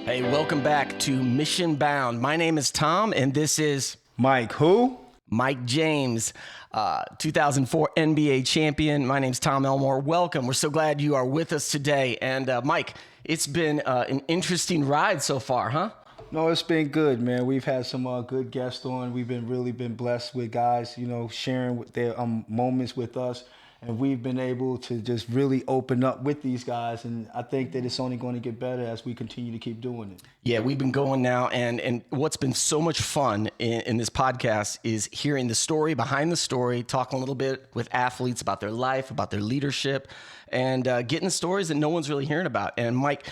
Hey, welcome back to Mission Bound. My name is Tom, and this is Mike, who? Mike James, 2004 NBA champion. My name's Tom Elmore. Welcome. We're so glad you are with us today. And Mike, it's been an interesting ride so far, huh? No, it's been good, man. We've had some good guests on. We've been really been blessed with guys, sharing with their moments with us. And we've been able to just really open up with these guys. And I think that it's only going to get better as we continue to keep doing it. Yeah, we've been going now. And what's been so much fun in this podcast is hearing the story behind the story, talking a little bit with athletes about their life, about their leadership, and getting stories that no one's really hearing about. And Mike,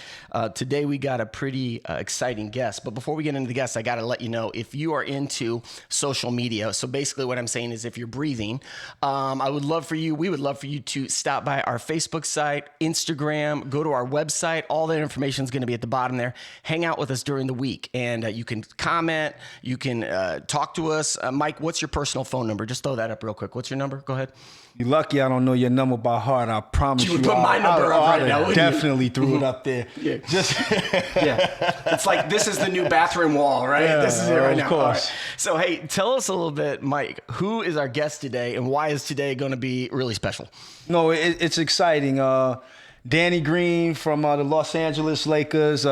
today we got a pretty exciting guest. But before we get into the guest, I got to let you know, if you are into social media, so basically what I'm saying is if you're breathing, we would love for you to stop by our Facebook site, Instagram, go to our website. All that information is going to be at the bottom there. Hang out with us during the week, and you can comment, you can talk to us. Mike, what's your personal phone number? Just throw that up real quick. What's your number? Go ahead. You're lucky I don't know your number by heart. I promise you. You would put my number up right now, wouldn't you? Definitely threw it up there. Yeah. Yeah. It's like, this is the new bathroom wall, right? Yeah, this is it right now. Of course. Right. So, hey, tell us a little bit, Mike, who is our guest today and why is today going to be really special? No, it's exciting. Danny Green from the Los Angeles Lakers,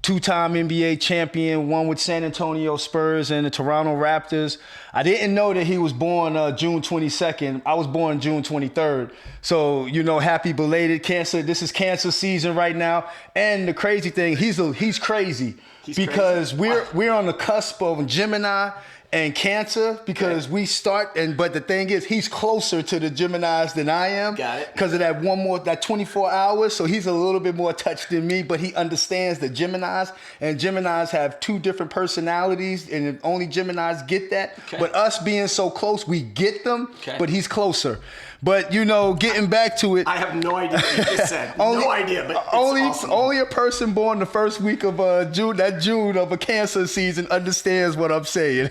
two-time NBA champion, one with San Antonio Spurs and the Toronto Raptors. I didn't know that he was born June 22nd. I was born June 23rd. So, happy belated cancer. This is cancer season right now. And the crazy thing, he's crazy. Because we're on the cusp of Gemini and Cancer, because we start, but the thing is, he's closer to the Geminis than I am. Got it. Because of that 24 hours, so he's a little bit more touched than me, but he understands the Geminis, and Geminis have two different personalities, and only Geminis get that. Okay. But us being so close, we get them, okay. But he's closer. But, getting back to it. I have no idea what you just said. No idea, but it's awesome. Only a person born the first week of June of a cancer season understands what I'm saying.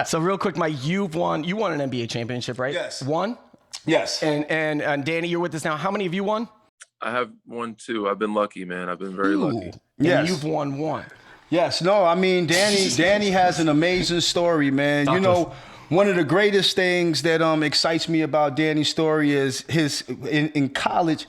So real quick, Mike, you won an NBA championship, right? Yes. One? Yes. And Danny, you're with us now. How many have you won? I have won two. I've been lucky, man. I've been very lucky. And yes. You've won one. Yes. No, I mean, Danny has an amazing story, man. One of the greatest things that excites me about Danny's story is in college,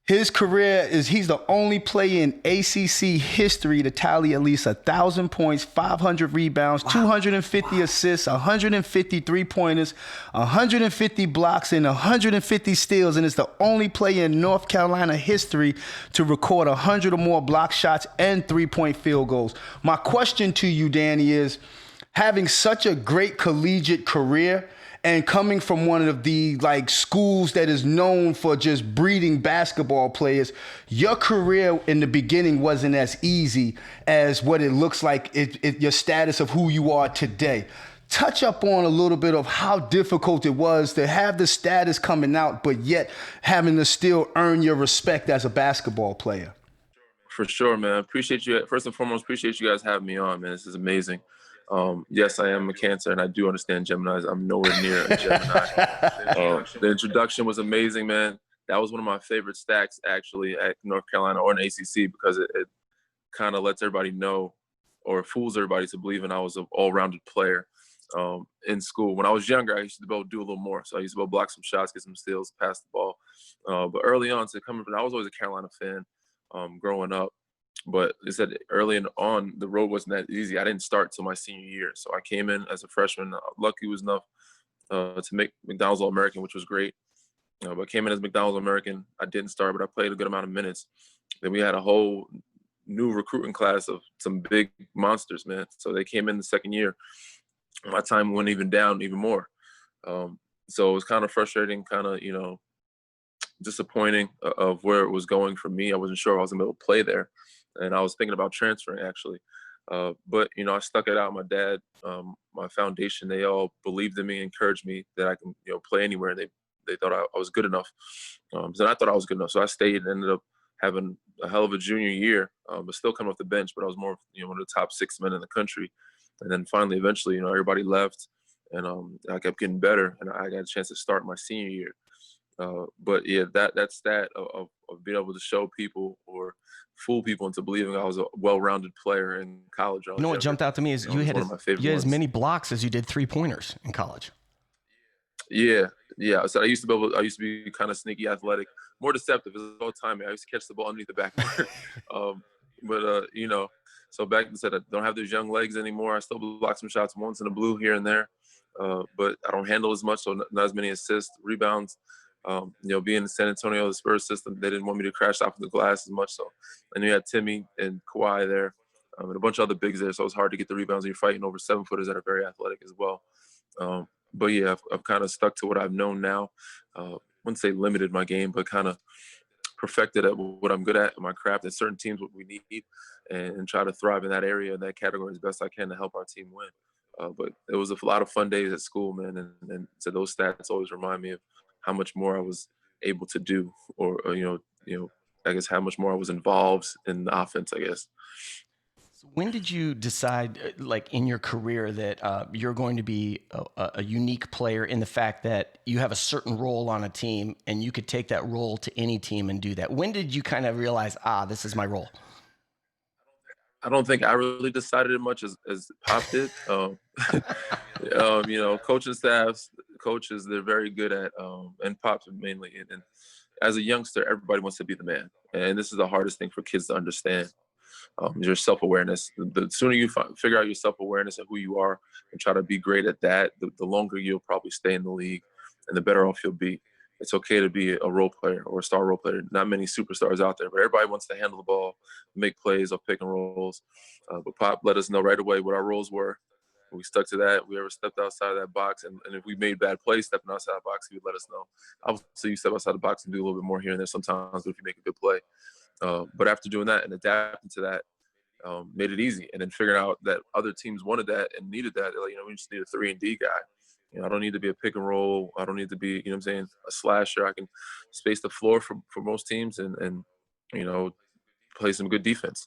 his career is he's the only player in ACC history to tally at least 1,000 points, 500 rebounds, 250 assists, 150 3-pointers, 150 blocks, and 150 steals. And it's the only player in North Carolina history to record 100 or more block shots and 3-point field goals. My question to you, Danny, is, having such a great collegiate career and coming from one of the schools that is known for just breeding basketball players, your career in the beginning wasn't as easy as what it looks like your status of who you are today. Touch up on a little bit of how difficult it was to have the status coming out, but yet having to still earn your respect as a basketball player. For sure, man. Appreciate you. First and foremost, appreciate you guys having me on, man. This is amazing. Yes, I am a Cancer, and I do understand Geminis. I'm nowhere near a Gemini. The introduction was amazing, man. That was one of my favorite stacks, actually, at North Carolina or in ACC, because it kind of lets everybody know, or fools everybody to believe I was an all-rounded player in school. When I was younger, I used to be able to do a little more. So I used to be able to block some shots, get some steals, pass the ball. But early on, I was always a Carolina fan growing up. But it said early on, the road wasn't that easy. I didn't start till my senior year. So I came in as a freshman. Lucky was enough to make McDonald's All-American, which was great. But I came in as McDonald's All-American. I didn't start, but I played a good amount of minutes. Then we had a whole new recruiting class of some big monsters, man. So they came in the second year. My time went even down even more. So it was kind of frustrating, kind of, disappointing of where it was going for me. I wasn't sure I was going to be able to play there. And I was thinking about transferring, actually. But, I stuck it out. My dad, my foundation, they all believed in me, encouraged me that I can, play anywhere. And they thought I was good enough. So I thought I was good enough. So I stayed and ended up having a hell of a junior year, but still coming off the bench. But I was more, one of the top 6 men in the country. And then finally, eventually, everybody left. And I kept getting better. And I got a chance to start my senior year. But yeah, that stat of being able to show people or fool people into believing I was a well-rounded player in college. You know what jumped out to me is It was one of my favorite you had as ones. many blocks as you did 3-pointers in college. Yeah, yeah. So I used to be kind of sneaky, athletic, more deceptive. It was all timing. I used to catch the ball underneath the backboard. So back then, said I don't have those young legs anymore. I still block some shots once in the blue here and there, but I don't handle as much, so not as many assists, rebounds. Being in San Antonio, the Spurs system, they didn't want me to crash off the glass as much. So I knew you had Timmy and Kawhi there, and a bunch of other bigs there. So it was hard to get the rebounds. You're fighting over 7-footers that are very athletic as well. But yeah, I've kind of stuck to what I've known now. Wouldn't say limited my game, but kind of perfected at what I'm good at in my craft and certain teams what we need, and try to thrive in that area and that category as best I can to help our team win. But it was a lot of fun days at school, man, and so those stats always remind me of how much more I was able to do, or I guess how much more I was involved in the offense, I guess. So when did you decide, like in your career, that you're going to be a unique player in the fact that you have a certain role on a team and you could take that role to any team and do that? When did you kind of realize, this is my role? I don't think I really decided it much as Pop did. Coaching staffs, coaches, they're very good at, and Pop mainly. And as a youngster, everybody wants to be the man. And this is the hardest thing for kids to understand. Your self-awareness. The sooner you figure out your self-awareness and who you are and try to be great at that, the longer you'll probably stay in the league and the better off you'll be. It's okay to be a role player or a star role player. Not many superstars out there, but everybody wants to handle the ball, make plays or pick and rolls. But Pop let us know right away what our roles were. We stuck to that. If we ever stepped outside of that box, and if we made bad plays stepping outside the box, he would let us know. Obviously, you step outside the box and do a little bit more here and there sometimes, but if you make a good play. But after doing that and adapting to that, made it easy. And then figuring out that other teams wanted that and needed that. Like, we just need a 3-and-D guy. I don't need to be a pick and roll. I don't need to be, a slasher. I can space the floor for most teams and play some good defense.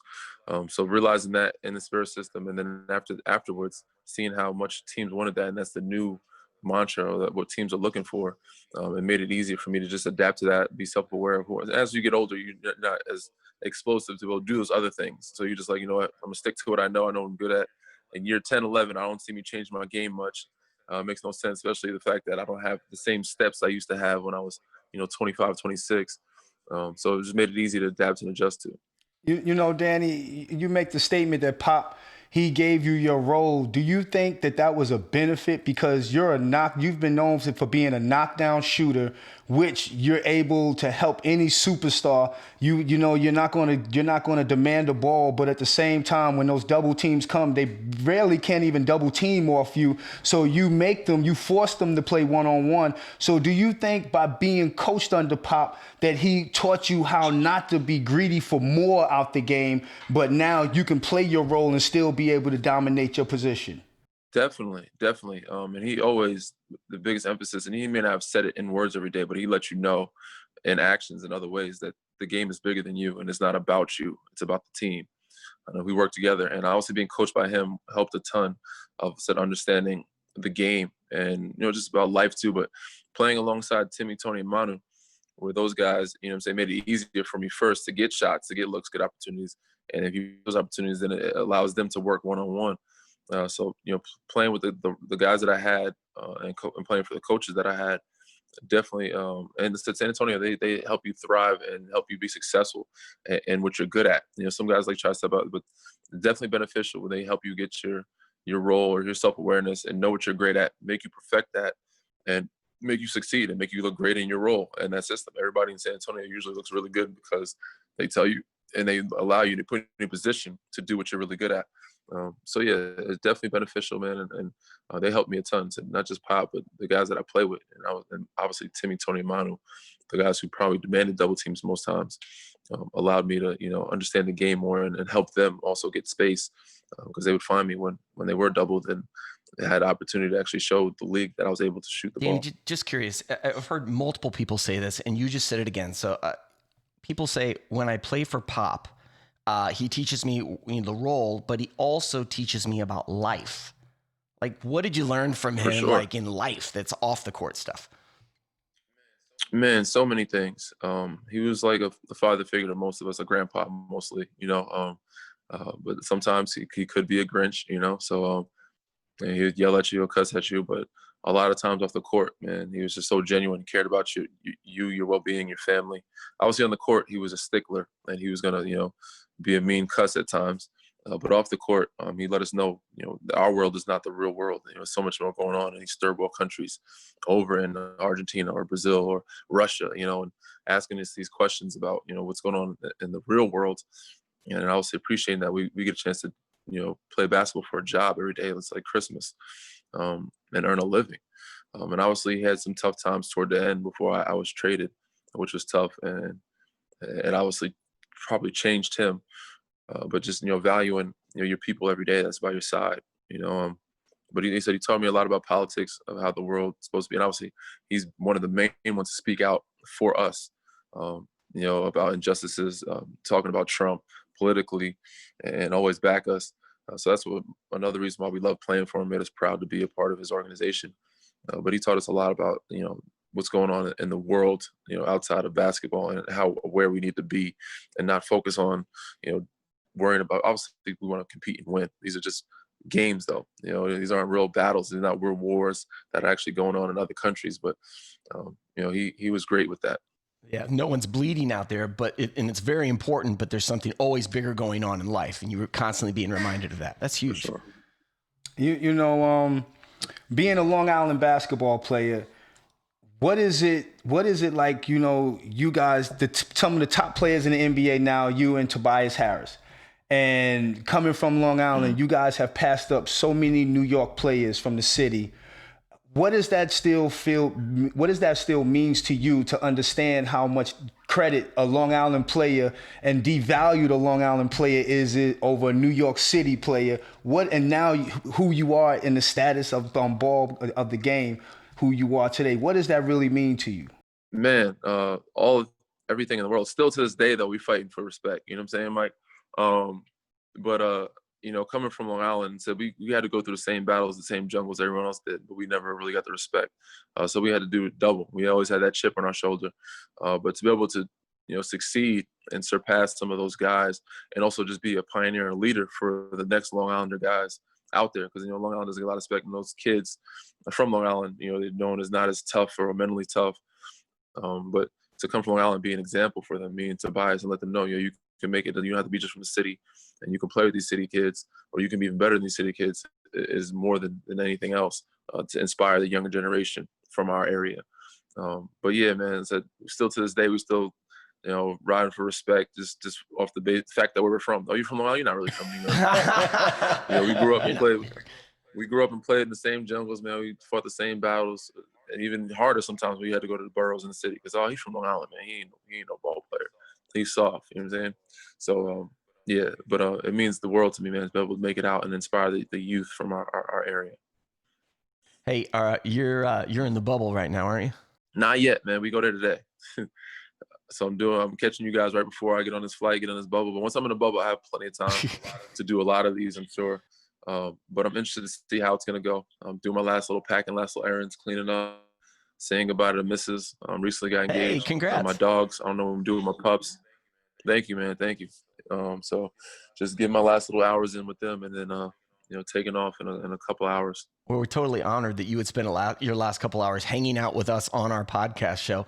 So realizing that in the Spirit system, and then afterwards, seeing how much teams wanted that, and that's the new mantra that what teams are looking for. It made it easier for me to just adapt to that, be self-aware of who. As you get older, you're not as explosive to be able to do those other things. So you're just like, you know what, I'm gonna stick to what I know I'm good at. In year 10, 11, I don't see me change my game much. Makes no sense, especially the fact that I don't have the same steps I used to have when I was, 25, 26. So it just made it easy to adapt and adjust to. Danny, you make the statement that Pop, he gave you your role. Do you think that was a benefit because you've been known for being a knockdown shooter, which you're able to help any superstar. You're not going to demand the ball, but at the same time, when those double teams come, they rarely can't even double team off you. So you force them to play one-on-one. So do you think by being coached under Pop that he taught you how not to be greedy for more out the game, but now you can play your role and still be able to dominate your position? Definitely. And he always, the biggest emphasis, and he may not have said it in words every day, but he let you know in actions and other ways that the game is bigger than you and it's not about you. It's about the team. I know we work together, and obviously being coached by him helped a ton of understanding the game and, just about life too, but playing alongside Timmy, Tony, and Manu, where those guys, made it easier for me first to get shots, to get looks, good opportunities. And if you get those opportunities, then it allows them to work one-on-one. So playing with the guys that I had and playing for the coaches that I had, definitely. And San Antonio, they help you thrive and help you be successful and what you're good at. Some guys like try to step out, but definitely beneficial when they help you get your role or your self-awareness and know what you're great at, make you perfect that, and make you succeed and make you look great in your role and that system. Everybody in San Antonio usually looks really good because they tell you and they allow you to put in a position to do what you're really good at. So yeah, it's definitely beneficial, man, and they helped me a ton. So not just Pop, but the guys that I play with, and obviously Timmy, Tony, and Manu, the guys who probably demanded double teams most times, allowed me to understand the game more and help them also get space because they would find me when they were doubled and they had opportunity to actually show the league that I was able to shoot the ball. Just curious, I've heard multiple people say this, and you just said it again. So people say when I play for Pop, he teaches me the role, but he also teaches me about life. Like, what did you learn from him, like in life that's off the court stuff? Man, so many things. He was like a father figure to most of us, a grandpa mostly, but sometimes he could be a Grinch, so and he'd yell at you or cuss at you, but a lot of times off the court, man, he was just so genuine. He cared about your well-being, your family. Obviously on the court, he was a stickler, and he was gonna, be a mean cuss at times. But off the court, he let us know, our world is not the real world. So much more going on in these third world countries, over in Argentina or Brazil or Russia, and asking us these questions about, what's going on in the real world. And I also appreciating that we get a chance to, play basketball for a job every day. It's like Christmas, and earn a living. And obviously he had some tough times toward the end before I was traded, which was tough. And obviously probably changed him. But just, valuing, your people every day that's by your side, but he said he taught me a lot about politics, of how the world's supposed to be. And obviously he's one of the main ones to speak out for us, about injustices, talking about Trump politically, and always back us. So that's another reason why we love playing for him, made us proud to be a part of his organization. But he taught us a lot about, what's going on in the world, outside of basketball, and how aware we need to be, and not focus on, worrying about, obviously we want to compete and win. These are just games though. These aren't real battles. They're not real wars that are actually going on in other countries. But, he was great with that. Yeah, no one's bleeding out there, and it's very important, but there's something always bigger going on in life, and you were constantly being reminded of that. That's huge. For sure. Being a Long Island basketball player, what is it like, you guys, some of the top players in the NBA now, you and Tobias Harris, and coming from Long Island, you guys have passed up so many New York players from the city. What does that still means to you, to understand how much credit a Long Island player and devalue the Long Island player is over a New York City player? And now who you are in the status of ball of the game, who you are today. What does that really mean to you? Man, everything in the world. Still to this day though, we fighting for respect. You know what I'm saying, Mike? But coming from Long Island, so we had to go through the same battles, the same jungles everyone else did, but we never really got the respect. So we had to do it double. We always had that chip on our shoulder. But to be able to, succeed and surpass some of those guys, and also just be a pioneer and leader for the next Long Islander guys out there, because Long Island doesn't get a lot of respect, and those kids from Long Island, they're known as not as tough or mentally tough. But to come from Long Island, be an example for them, me and Tobias, and let them know, you can make it. You don't have to be just from the city, and you can play with these city kids, or you can be even better than these city kids, is more than anything else, to inspire the younger generation from our area. But yeah, man, so still to this day, we still, riding for respect, just off the fact that where we're from. Oh, you're from Long Island? You're not really from New York. We grew up and played. We grew up and played in the same jungles, man. We fought the same battles, and even harder sometimes we had to go to the boroughs in the city, because he's from Long Island, man. He ain't no ball player. He's soft. You know what I'm saying? So yeah, but it means the world to me, man, to be able to make it out and inspire the youth from our area. Hey, you're in the bubble right now, aren't you? Not yet, man. We go there today. So I'm catching you guys right before I get on this flight, get on this bubble. But once I'm in the bubble, I have plenty of time to do a lot of these, I'm sure. But I'm interested to see how it's going to go. I'm doing my last little packing, last little errands, cleaning up, saying goodbye to the missus. Recently got engaged. Hey, congrats. My dogs, I don't know what I'm doing with my pups. Thank you, man. Thank you. So just getting my last little hours in with them, and then, taking off in a couple hours. Well, we're totally honored that you would spend your last couple hours hanging out with us on our podcast show.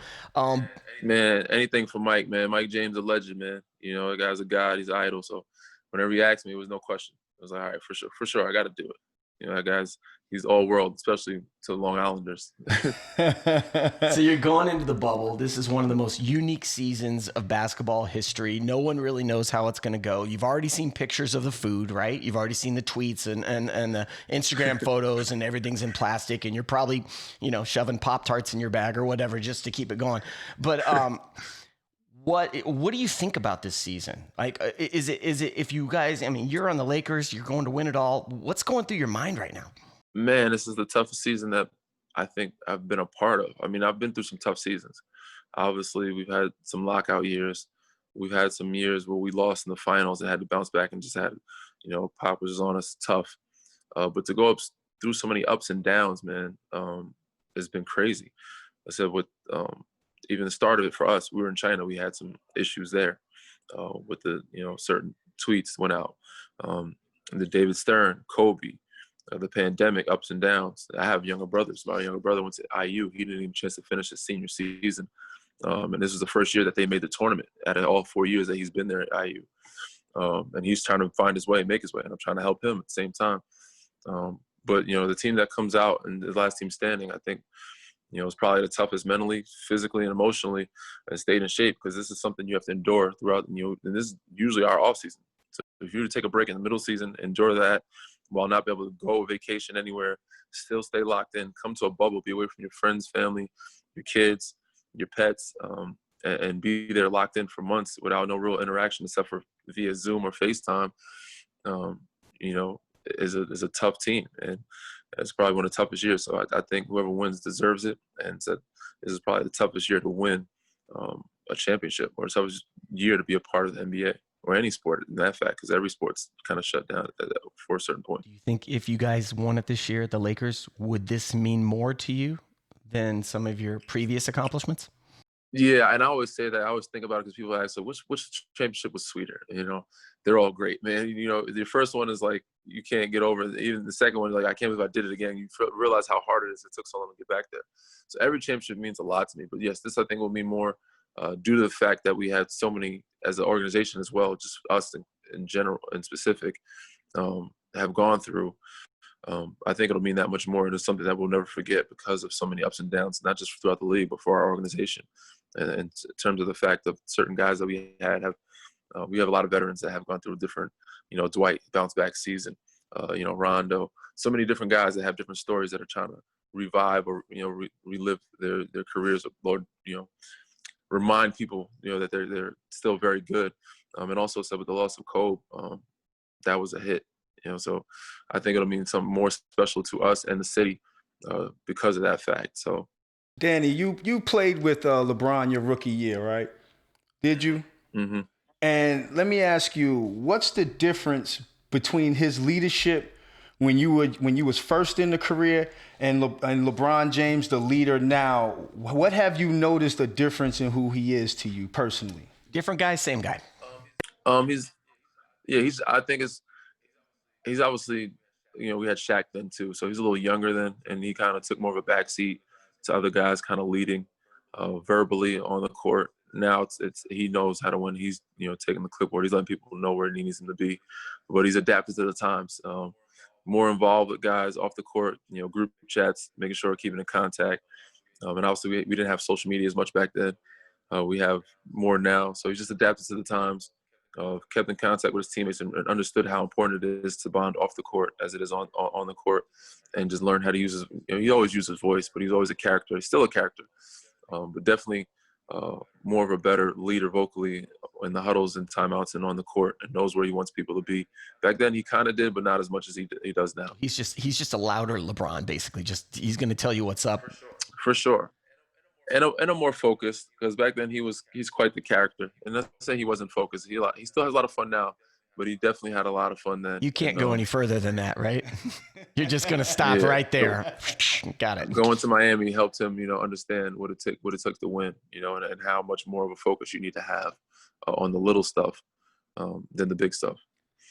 Man, anything for Mike, man. Mike James, a legend, man. The guy's a god. He's an idol. So whenever he asked me, it was no question. I was like, all right, for sure, I got to do it. That guy's, he's all world, especially to Long Islanders. So you're going into the bubble. This is one of the most unique seasons of basketball history. No one really knows how it's going to go. You've already seen pictures of the food, right? You've already seen the tweets and the Instagram photos, and everything's in plastic, and you're probably, shoving Pop-Tarts in your bag or whatever just to keep it going. But what do you think about this season? Like, is it if you guys, you're on the Lakers, you're going to win it all. What's going through your mind right now? Man, this is the toughest season that I think I've been a part of. I've been through some tough seasons. Obviously, we've had some lockout years. We've had some years where we lost in the finals and had to bounce back and just had, Pop was on us tough. But to go up through so many ups and downs, man, it's been crazy. I said with even the start of it for us, we were in China. We had some issues there with the, certain tweets went out. The David Stern, Kobe, the pandemic, ups and downs. I have younger brothers. My younger brother went to IU. He didn't even chance to finish his senior season. And this was the first year that they made the tournament out of all 4 years that he's been there at IU. And he's trying to find his way, make his way, and I'm trying to help him at the same time. But, the team that comes out and the last team standing, I think, it's probably the toughest mentally, physically, and emotionally, and stayed in shape, because this is something you have to endure throughout. And this is usually our off season. So if you were to take a break in the middle season, endure that while not be able to go vacation anywhere, still stay locked in, come to a bubble, be away from your friends, family, your kids, your pets, and be there locked in for months without no real interaction except for via Zoom or FaceTime, is a tough team. And it's probably one of the toughest years. So I think whoever wins deserves it. And so this is probably the toughest year to win a championship, or the toughest year to be a part of the NBA or any sport in that fact, because every sport's kind of shut down for a certain point. Do you think if you guys won it this year, the Lakers, would this mean more to you than some of your previous accomplishments? Yeah, and I always say that. I always think about it because people ask, so which championship was sweeter? They're all great, man. The first one is like, you can't get over it. Even the second one, like, I can't believe I did it again. You realize how hard it is. It took so long to get back there. So every championship means a lot to me. But yes, this I think will mean more due to the fact that we had so many as an organization as well, just us in general, in specific, have gone through. I think it'll mean that much more. And it's something that we'll never forget because of so many ups and downs, not just throughout the league, but for our organization. And in terms of the fact of certain guys that we have a lot of veterans that have gone through different, Dwight bounce back season, Rondo, so many different guys that have different stories that are trying to revive or, relive their careers. Lord, remind people, that they're still very good. And also said with the loss of Kobe, that was a hit, so I think it'll mean something more special to us and the city because of that fact. So, Danny, you played with LeBron your rookie year, right? Did you? Mm-hmm. And let me ask you, what's the difference between his leadership when you was first in the career and LeBron James, the leader now? What have you noticed a difference in who he is to you personally? Different guy, same guy. I think he's obviously, we had Shaq then too, so he's a little younger then, and he kind of took more of a backseat to other guys, kind of leading verbally on the court. Now it's he knows how to win. He's taking the clipboard. He's letting people know where he needs them to be, but he's adapted to the times. More involved with guys off the court, group chats, making sure we're keeping in contact. And obviously we didn't have social media as much back then. We have more now, so he's just adapted to the times. Kept in contact with his teammates and understood how important it is to bond off the court as it is on the court, and just learn how to use his. He always used his voice, but he's always a character. He's still a character, but definitely more of a better leader vocally in the huddles and timeouts and on the court, and knows where he wants people to be. Back then, he kind of did, but not as much as he does now. He's just a louder LeBron, basically. Just he's going to tell you what's up. For sure. And a more focused, because back then he's quite the character. And not to say he wasn't focused. He still has a lot of fun now, but he definitely had a lot of fun then. You can't go any further than that, right? You're just gonna stop right there. Got it. Going to Miami helped him, understand what it took to win, and how much more of a focus you need to have on the little stuff than the big stuff.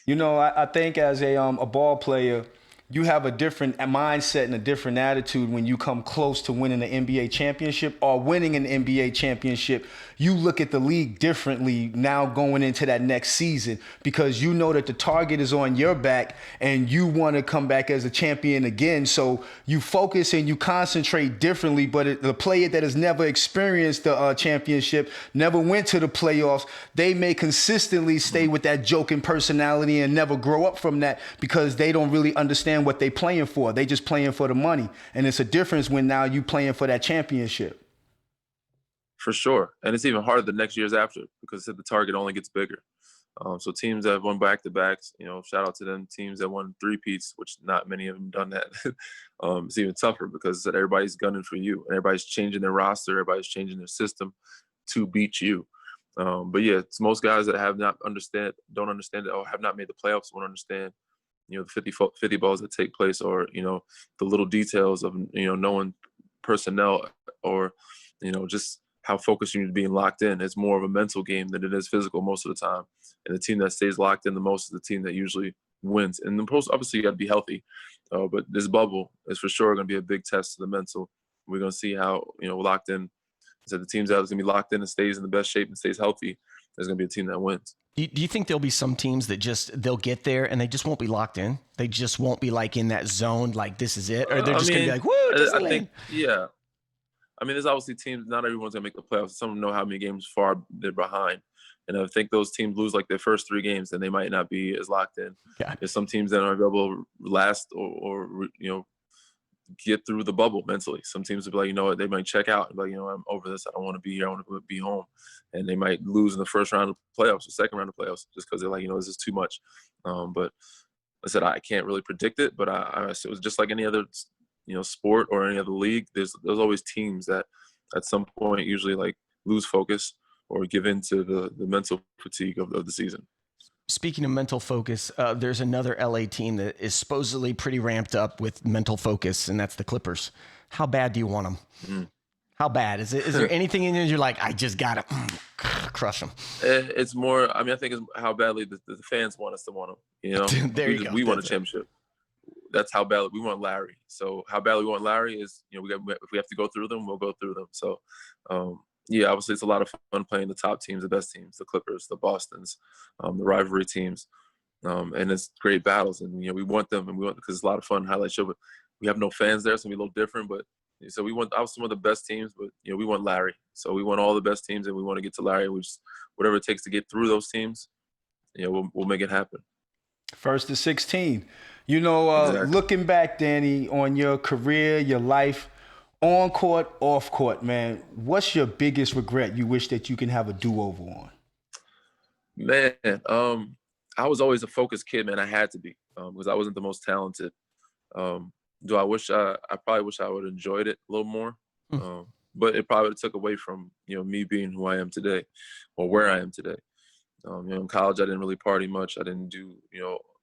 I think as a ball player, you have a different mindset and a different attitude when you come close to winning an NBA championship or winning an NBA championship. You look at the league differently now going into that next season, because you know that the target is on your back and you want to come back as a champion again. So you focus and you concentrate differently. But the player that has never experienced the championship, never went to the playoffs, they may consistently stay with that joking personality and never grow up from that, because they don't really understand what they playing for. They just playing for the money. And it's a difference when now you playing for that championship. For sure. And it's even harder the next years after, because the target only gets bigger. So teams that have won back-to-backs, shout out to them. Teams that won three-peats, which not many of them done that. It's even tougher because everybody's gunning for you, and everybody's changing their roster, everybody's changing their system to beat you. But yeah, it's most guys that don't understand it, or have not made the playoffs, won't understand, the 50 balls that take place, or, the little details of, knowing personnel, or, just how focused you need to be and locked in. It's more of a mental game than it is physical most of the time. And the team that stays locked in the most is the team that usually wins. And the post, obviously, you got to be healthy. But this bubble is for sure going to be a big test to the mental. We're going to see how, locked in. So the teams that is going to be locked in and stays in the best shape and stays healthy is going to be a team that wins. Do you think there'll be some teams that they'll get there and they just won't be locked in? They just won't be like in that zone, like this is it? Or they're just going to be like, woo, Disneyland. I think, yeah. I mean, there's obviously teams, not everyone's going to make the playoffs. Some of them know how many games far they're behind. And I think those teams lose like their first 3 games, then they might not be as locked in. Yeah. There's some teams that aren't able to last or get through the bubble mentally. Some teams will be like, you know what, they might check out and be like, I'm over this. I don't want to be here. I want to be home. And they might lose in the first round of playoffs or second round of playoffs just because they're like, this is too much. But I said, I can't really predict it, but it was just like any other, sport or any other league. There's always teams that at some point usually like lose focus or give in to the mental fatigue of the season. Speaking of mental focus, there's another LA team that is supposedly pretty ramped up with mental focus, and that's the Clippers. How bad do you want them? Mm. How bad? Is there anything in you you're like, I just got to crush them? It's more, I think it's how badly the fans want us to want them. There you go. We want a championship. That's how badly we want Larry. So how badly we want Larry is, if we have to go through them, we'll go through them. So, obviously it's a lot of fun playing the top teams, the best teams, the Clippers, the Bostons, the rivalry teams. And it's great battles. And, we want them because it's a lot of fun highlight show, but we have no fans there. So it'll be a little different, but so we want obviously one of the best teams, but, we want Larry. So we want all the best teams and we want to get to Larry, which whatever it takes to get through those teams, we'll make it happen. First to 16. Exactly. Looking back, Danny, on your career, your life, on court, off court, man, what's your biggest regret you wish that you can have a do-over on? Man, I was always a focused kid, man. I had to be because I wasn't the most talented. I probably wish I would have enjoyed it a little more, but it probably would have took away from, me being who I am today or where I am today. In college, I didn't really party much. I didn't do,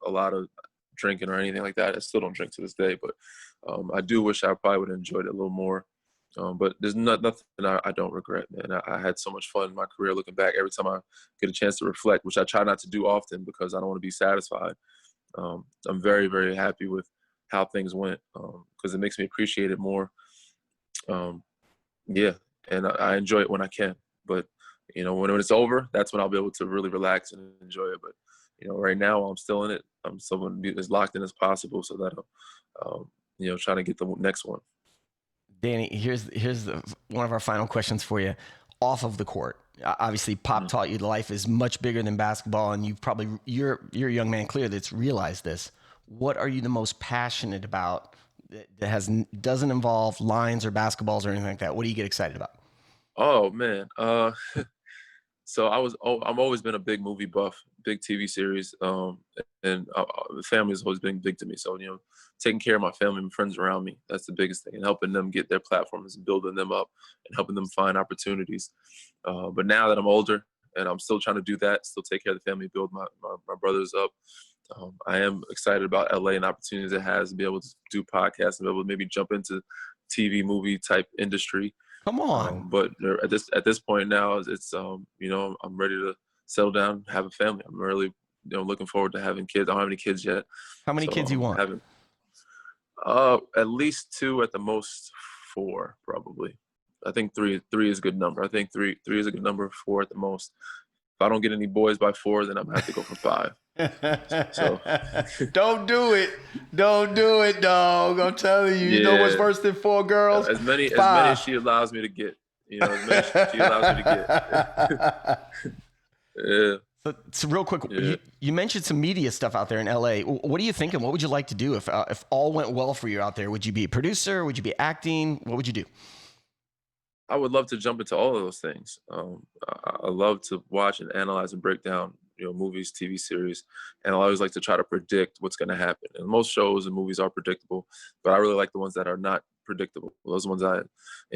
a lot of drinking or anything like that. I still don't drink to this day, but I do wish I probably would have enjoyed it a little more. But there's nothing I don't regret, man. I had so much fun in my career looking back. Every time I get a chance to reflect, which I try not to do often because I don't want to be satisfied, I'm very, very happy with how things went because it makes me appreciate it more. And I enjoy it when I can. But, when it's over, that's when I'll be able to really relax and enjoy it. But, right now I'm still in it. I'm still going to be as locked in as possible so that I'm, trying to get the next one. Danny, here's one of our final questions for you. Off of the court, obviously, Pop taught you life is much bigger than basketball, and you're a young man clear that's realized this. What are you the most passionate about that doesn't involve lines or basketballs or anything like that? What do you get excited about? Oh man, so I've always been a big movie buff, big TV series, and the family has always been big to me. So taking care of my family and friends around me, that's the biggest thing, and helping them get their platforms and building them up and helping them find opportunities. But now that I'm older and I'm still trying to do that, still take care of the family, build my brothers up. I am excited about LA and opportunities it has to be able to do podcasts and be able to maybe jump into TV movie type industry. Come on. But at this point now, it's I'm ready to settle down, have a family. I'm really looking forward to having kids. I don't have any kids yet. How many kids you want? At least 2, at the most 4, probably. I think 3 is a good number. I think 3 is a good number. 4 at the most. If I don't get any boys by 4, then I'm gonna have to go for 5. So Don't do it, dog. I'm telling you. You know what's worse than 4 girls? As many as she allows me to get. As many as she allows me to get. Yeah. So real quick, you mentioned some media stuff out there in LA. What are you thinking? What would you like to do if all went well for you out there? Would you be a producer? Would you be acting? What would you do? I would love to jump into all of those things. I love to watch and analyze and break down, movies, TV series, and I always like to try to predict what's going to happen. And most shows and movies are predictable, but I really like the ones that are not predictable. Those are the ones I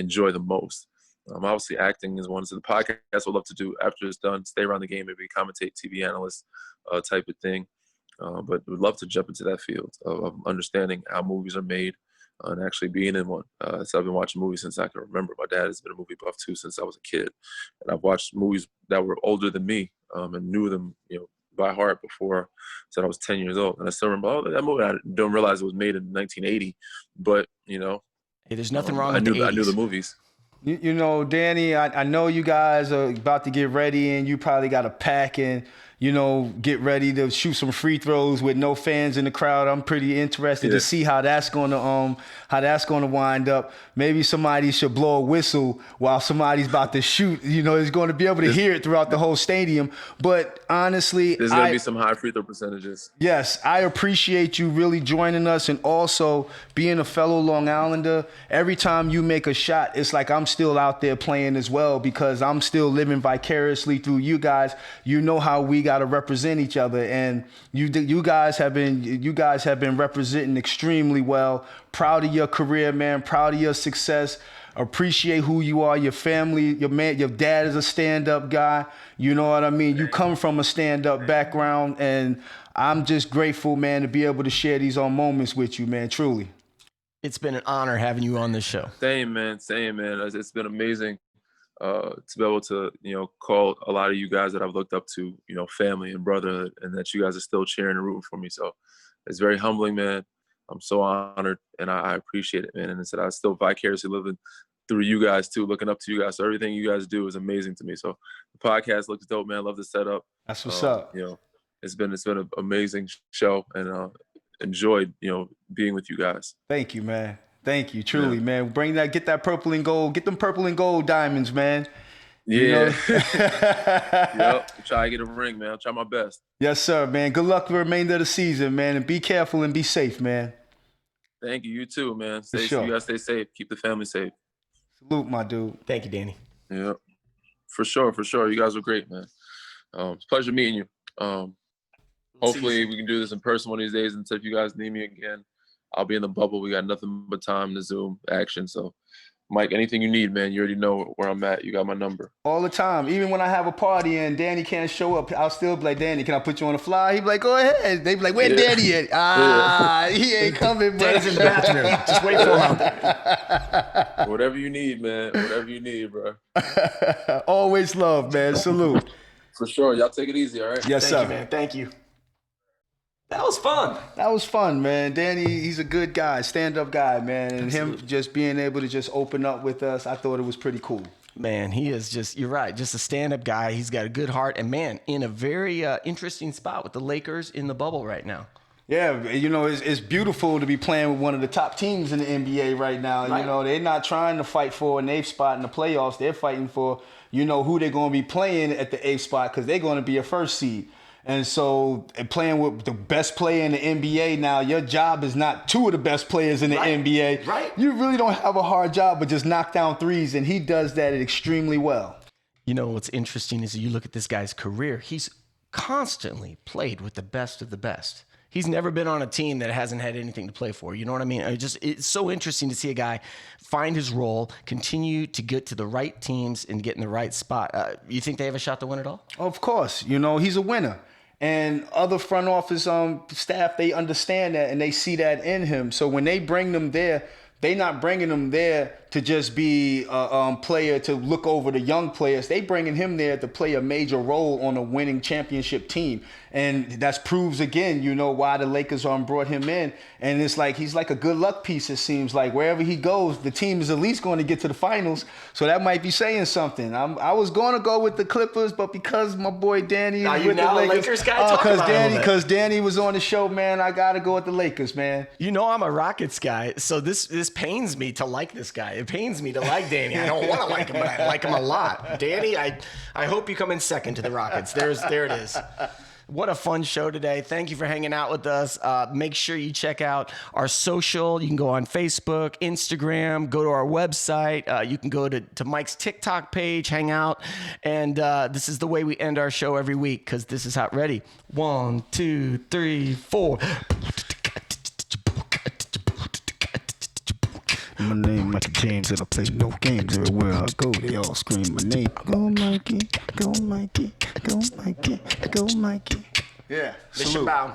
enjoy the most. Obviously, acting is one. So the podcast I would love to do after it's done, stay around the game, maybe commentate, TV analyst type of thing. But would love to jump into that field of understanding how movies are made, and actually being in one. So I've been watching movies since I can remember. My dad has been a movie buff too since I was a kid, and I've watched movies that were older than me and knew them, by heart before I was 10 years old. And I still remember, that movie. I don't realize it was made in 1980, but Hey, there's nothing wrong with I the 80s. knew the movies. Danny, I know you guys are about to get ready, and you probably got to pack and, get ready to shoot some free throws with no fans in the crowd. I'm pretty interested to see how that's gonna wind up. Maybe somebody should blow a whistle while somebody's about to shoot. Is going to be able to hear it throughout the whole stadium. But honestly, there's going to be some high free throw percentages. Yes, I appreciate you really joining us, and also being a fellow Long Islander. Every time you make a shot, it's like I'm still out there playing as well, because I'm still living vicariously through you guys. You know how we got to represent each other, and you guys have been representing extremely well. Proud of your career, man. Proud of your success. Appreciate who you are, your family, your dad is a stand-up guy. You know what I mean? You come from a stand-up background, and I'm just grateful, man, to be able to share these moments with you, man, truly. It's been an honor having you on this show. Same, man. It's been amazing to be able to, call a lot of you guys that I've looked up to, family and brotherhood, and that you guys are still cheering and rooting for me. So it's very humbling, man. I'm so honored, and I appreciate it, man. And I still vicariously living through you guys too, looking up to you guys. So everything you guys do is amazing to me. So the podcast looks dope, man. Love the setup. That's what's up. It's been an amazing show, and enjoyed, being with you guys. Thank you, man. Thank you, truly, man. Get that purple and gold. Get them purple and gold diamonds, man. Yeah. Yep. Try to get a ring, man. I'll try my best. Yes, sir, man. Good luck for the remainder of the season, man. And be careful and be safe, man. Thank you. You too, man. You guys stay safe. Keep the family safe. Salute, my dude. Thank you, Danny. Yeah. For sure. You guys were great, man. It's a pleasure meeting you. Hopefully we can do this in person one of these days. And so if you guys need me again, I'll be in the bubble. We got nothing but time to Zoom action. So Mike, anything you need, man, you already know where I'm at. You got my number. All the time. Even when I have a party and Danny can't show up, I'll still be like, Danny, can I put you on a fly? He'd be like, go ahead. They'd be like, where Danny at? He ain't coming, bro. Danny's in the bathroom. Just wait for him. Whatever you need, man. Whatever you need, bro. Always love, man. Salute. For sure. Y'all take it easy, all right? Yes, sir. Thank you, man. Thank you. That was fun. That was fun, man. Danny, he's a good guy, stand-up guy, man. And Absolutely. Him just being able to just open up with us, I thought it was pretty cool. Man, he is just, you're right, just a stand-up guy. He's got a good heart. And, man, in a very interesting spot with the Lakers in the bubble right now. Yeah, it's beautiful to be playing with one of the top teams in the NBA right now. Right. They're not trying to fight for an eighth spot in the playoffs. They're fighting for, who they're going to be playing at the eighth spot, because they're going to be a first seed. And so playing with the best player in the NBA now, your job is not two of the best players in the NBA. Right. You really don't have a hard job, but just knock down threes, and he does that extremely well. What's interesting is you look at this guy's career. He's constantly played with the best of the best. He's never been on a team that hasn't had anything to play for. You know what I mean? It's so interesting to see a guy find his role, continue to get to the right teams and get in the right spot. You think they have a shot to win it all? Of course. He's a winner. And other front office staff, they understand that and they see that in him. So when they bring them there, they're not bringing him there to just be a player to look over the young players. They bringing him there to play a major role on a winning championship team. And that proves again, why the Lakers brought him in. And it's like he's like a good luck piece, it seems like. Wherever he goes, the team is at least going to get to the finals. So that might be saying something. I was going to go with the Clippers, but because my boy Danny is with the Lakers guy, because Danny was on the show, man, I got to go with the Lakers, man. I'm a Rockets guy, so this pains me to like this guy. It pains me to like Danny. I don't want to like him, but I like him a lot. Danny, I hope you come in second to the Rockets. There it is. What a fun show today. Thank you for hanging out with us. Make sure you check out our social. You can go on Facebook, Instagram, go to our website. You can go to Mike's TikTok page, hang out. And this is the way we end our show every week, because this is how. Ready? 1, 2, 3, 4. My name Mikey James, and I play no games everywhere I go. They all scream my name. Go Mikey, go Mikey, go Mikey, go Mikey. Yeah, Mission bound.